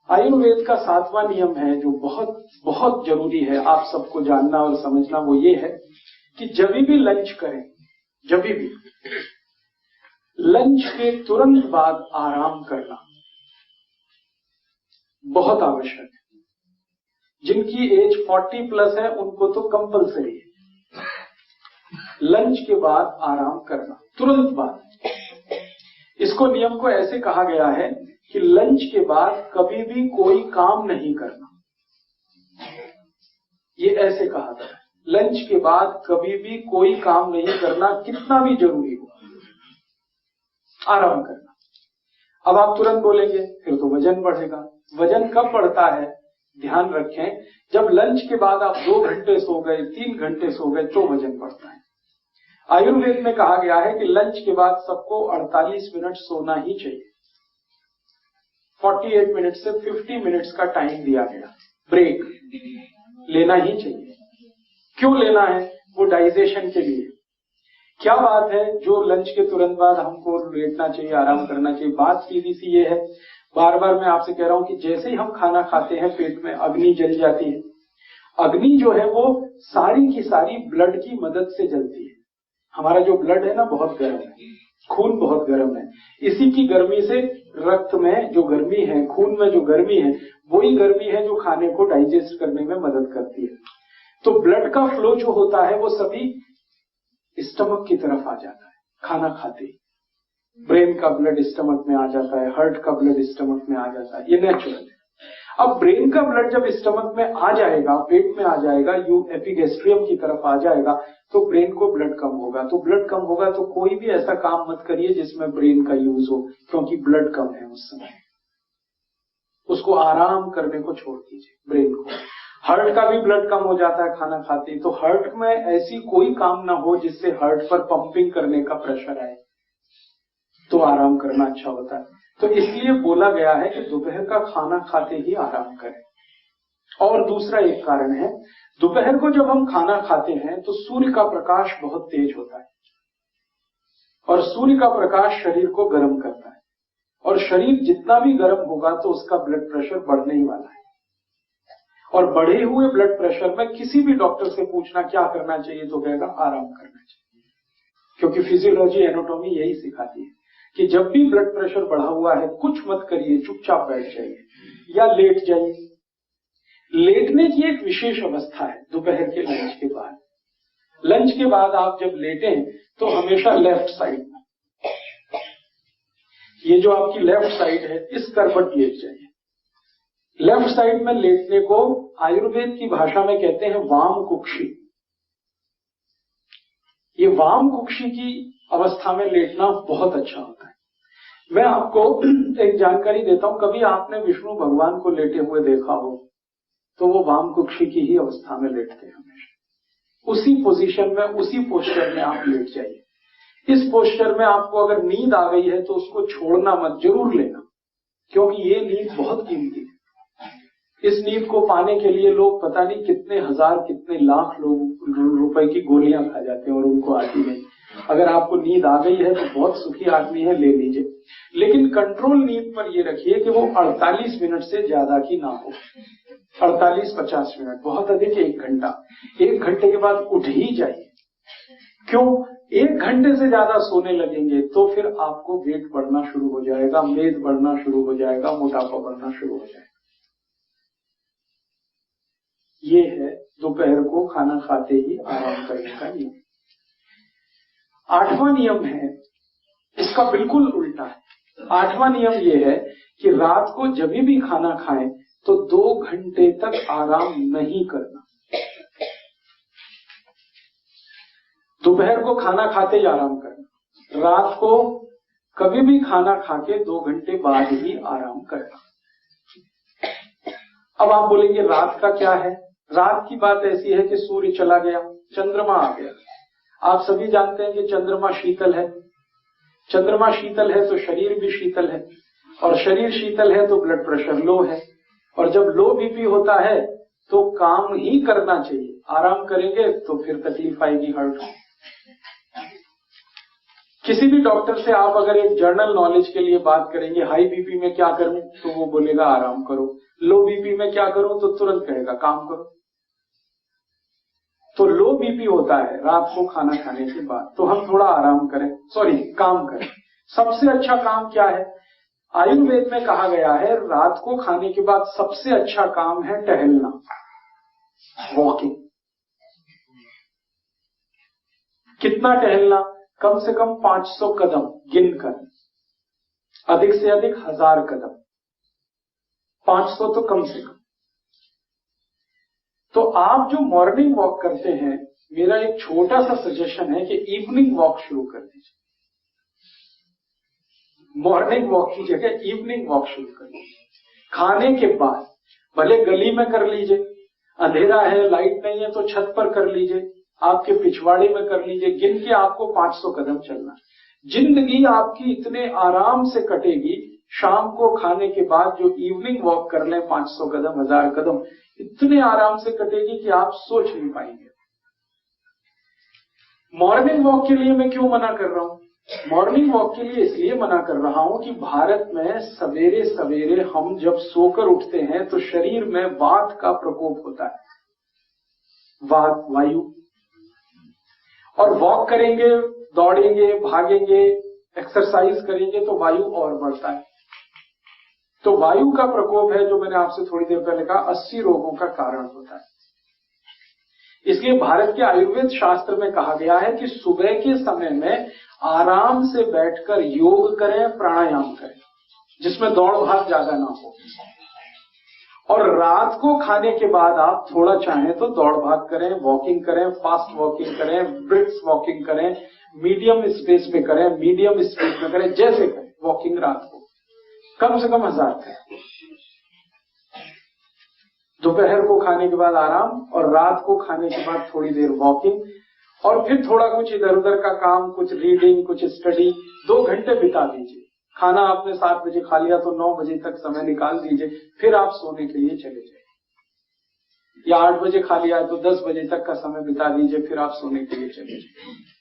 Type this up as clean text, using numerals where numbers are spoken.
आयुर्वेद का 7वां नियम है जो बहुत बहुत जरूरी है आप सबको जानना और समझना, वो ये है कि जब भी लंच करें, जब भी लंच के तुरंत बाद आराम करना बहुत आवश्यक है। जिनकी एज 40 प्लस है उनको तो कंपलसरी है लंच के बाद आराम करना, तुरंत बाद। इसको नियम को ऐसे कहा गया है कि लंच के बाद कभी भी कोई काम नहीं करना। ये ऐसे कहा गया है, लंच के बाद कभी भी कोई काम नहीं करना, कितना भी जरूरी हो, आराम करना। अब आप तुरंत बोलेंगे फिर तो वजन बढ़ेगा। वजन कब बढ़ता है? ध्यान रखें, जब लंच के बाद आप 2 घंटे सो गए, 3 घंटे सो गए तो वजन बढ़ता है। आयुर्वेद में कहा गया है कि लंच के बाद सबको 48 मिनट सोना ही चाहिए। 48 मिनट से 50 मिनट्स का टाइम दिया गया, ब्रेक लेना ही चाहिए। क्यों लेना है? वो डाइजेशन के लिए। क्या बात है जो लंच के तुरंत बाद हमको लेटना चाहिए, आराम करना चाहिए? बात सीधी सी ये है, बार बार मैं आपसे कह रहा हूं कि जैसे ही हम खाना खाते हैं पेट में अग्नि जल जाती है। अग्नि जो है वो सारी की सारी ब्लड की मदद से जलती है। हमारा जो ब्लड है ना बहुत गर्म है, खून बहुत गर्म है। इसी की गर्मी से रक्त में जो गर्मी है, खून में जो गर्मी है, वही गर्मी है जो खाने को डाइजेस्ट करने में मदद करती है। तो ब्लड का फ्लो जो होता है वो सभी स्टमक की तरफ आ जाता है खाना खाते ही। ब्रेन का ब्लड स्टमक में आ जाता है, हार्ट का ब्लड स्टमक में आ जाता है, ये नेचुरल है। अब ब्रेन का ब्लड जब स्टमक में आ जाएगा, पेट में आ जाएगा, यू एपिगेस्ट्रियम की तरफ आ जाएगा, तो ब्रेन को ब्लड कम होगा। तो ब्लड कम होगा तो कोई भी ऐसा काम मत करिए जिसमें ब्रेन का यूज हो, क्योंकि ब्लड कम है उस समय। उसको आराम करने को छोड़ दीजिए ब्रेन को। हार्ट का भी ब्लड कम हो जाता है खाना खाते ही, तो हार्ट में ऐसी कोई काम ना हो जिससे हार्ट पर पंपिंग करने का प्रेशर आए, तो आराम करना अच्छा होता है। तो इसलिए बोला गया है कि दोपहर का खाना खाते ही आराम करें। और दूसरा एक कारण है, दोपहर को जब हम खाना खाते हैं तो सूर्य का प्रकाश बहुत तेज होता है और सूर्य का प्रकाश शरीर को गर्म करता है, और शरीर जितना भी गर्म होगा तो उसका ब्लड प्रेशर बढ़ने ही वाला है। और बढ़े हुए ब्लड प्रेशर में किसी भी डॉक्टर से पूछना क्या करना चाहिए तो कहेगा आराम करना चाहिए, क्योंकि फिजियोलॉजी एनाटॉमी यही सिखाती है कि जब भी ब्लड प्रेशर बढ़ा हुआ है कुछ मत करिए, चुपचाप बैठ जाइए या लेट जाइए। लेटने की एक विशेष अवस्था है दोपहर के लंच के बाद। लंच के बाद आप जब लेटें तो हमेशा लेफ्ट साइड में, ये जो आपकी लेफ्ट साइड है इस करवट लेट जाइए। लेफ्ट साइड में लेटने को आयुर्वेद की भाषा में कहते हैं वाम कुक्षी। ये वाम कुक्षी की अवस्था में लेटना बहुत अच्छा होता है। मैं आपको एक जानकारी देता हूं, कभी आपने विष्णु भगवान को लेटे हुए देखा हो तो वो वाम कुक्षी की ही अवस्था में लेटते हैं हमेशा। उसी पोजीशन में, उसी पोस्चर में आप लेट जाइए। इस पोस्चर में आपको अगर नींद आ गई है तो उसको छोड़ना मत, जरूर लेना, क्योंकि ये नींद बहुत कीमती है। इस नींद को पाने के लिए लोग पता नहीं कितने हजार, कितने लाख लोग रुपए की गोलियां खा जाते हैं और उनको आती नहीं। अगर आपको नींद आ गई है तो बहुत सुखी आदमी है, ले लीजिए, लेकिन कंट्रोल नींद पर ये रखिए कि वो 48 मिनट से ज्यादा की ना हो। 48-50 मिनट, बहुत अधिक 1 घंटा। 1 घंटे के बाद उठ ही जाइए। क्यों? 1 घंटे से ज्यादा सोने लगेंगे तो फिर आपको वेट बढ़ना शुरू हो जाएगा, मेद बढ़ना शुरू हो जाएगा, मोटापा बढ़ना शुरू हो जाएगा। ये है दोपहर को खाना खाते ही आराम करने का नियम। 8वां नियम है, इसका बिल्कुल उल्टा है। 8वां नियम ये है कि रात को जब भी खाना खाएं तो 2 घंटे तक आराम नहीं करना। दोपहर को खाना खाते ही आराम करना, रात को कभी भी खाना खा के 2 घंटे बाद ही आराम करना। अब आप बोलेंगे रात का क्या है? रात की बात ऐसी है कि सूर्य चला गया, चंद्रमा आ गया। आप सभी जानते हैं कि चंद्रमा शीतल है। चंद्रमा शीतल है तो शरीर भी शीतल है, और शरीर शीतल है तो ब्लड प्रेशर लो है, और जब लो बीपी होता है तो काम ही करना चाहिए। आराम करेंगे तो फिर तकलीफ आएगी हार्ट को। किसी भी डॉक्टर से आप अगर एक जनरल नॉलेज के लिए बात करेंगे, हाई बीपी में क्या करूं, तो वो बोलेगा आराम करो। लो बीपी में क्या करूं, तो तुरंत कहेगा काम करो। तो लो बीपी होता है रात को खाना खाने के बाद, तो हम थोड़ा आराम करें, काम करें। सबसे अच्छा काम क्या है? आयुर्वेद में कहा गया है रात को खाने के बाद सबसे अच्छा काम है टहलना, वॉकिंग। कितना टहलना? कम से कम 500 कदम गिनकर, अधिक से अधिक 1000 कदम, 500 तो कम से कम। तो आप जो मॉर्निंग वॉक करते हैं, मेरा एक छोटा सा सजेशन है कि इवनिंग वॉक शुरू कर दीजिए। मॉर्निंग वॉक की जगह इवनिंग वॉक शुरू कर दीजिए। खाने के बाद भले गली में कर लीजिए, अंधेरा है, लाइट नहीं है तो छत पर कर लीजिए, आपके पिछवाड़े में कर लीजिए। गिन के आपको 500 कदम चलना। जिंदगी आपकी इतने आराम से कटेगी, शाम को खाने के बाद जो इवनिंग वॉक कर लें 500 कदम, 1000 कदम, इतने आराम से कटेगी कि आप सोच नहीं पाएंगे। मॉर्निंग वॉक के लिए मैं क्यों मना कर रहा हूं? मॉर्निंग वॉक के लिए इसलिए मना कर रहा हूं कि भारत में सवेरे सवेरे हम जब सोकर उठते हैं तो शरीर में वात का प्रकोप होता है, वात, वायु। और वॉक करेंगे, दौड़ेंगे, भागेंगे, एक्सरसाइज करेंगे तो वायु और बढ़ता है। तो वायु का प्रकोप है, जो मैंने आपसे थोड़ी देर पहले कहा, 80 रोगों का कारण होता है। इसलिए भारत के आयुर्वेद शास्त्र में कहा गया है कि सुबह के समय में आराम से बैठकर योग करें, प्राणायाम करें, जिसमें दौड़ भाग ज्यादा ना हो। और रात को खाने के बाद आप थोड़ा चाहें तो दौड़ भाग करें, वॉकिंग करें, फास्ट वॉकिंग करें, ब्रिस्क वॉकिंग करें, मीडियम स्पेस पे करें, मीडियम स्पीड में करें, जैसे करें वॉकिंग रात को कम से कम 1000 करें। दोपहर को खाने के बाद आराम, और रात को खाने के बाद थोड़ी देर वॉकिंग, और फिर थोड़ा कुछ इधर उधर का काम, कुछ रीडिंग, कुछ स्टडी, 2 घंटे बिता दीजिए। खाना आपने 7 बजे खा लिया तो 9 बजे तक समय निकाल दीजिए, फिर आप सोने के लिए चले जाइए। या 8 बजे खा लिया है तो 10 बजे तक का समय बिता दीजिए, फिर आप सोने के लिए चले जाइए।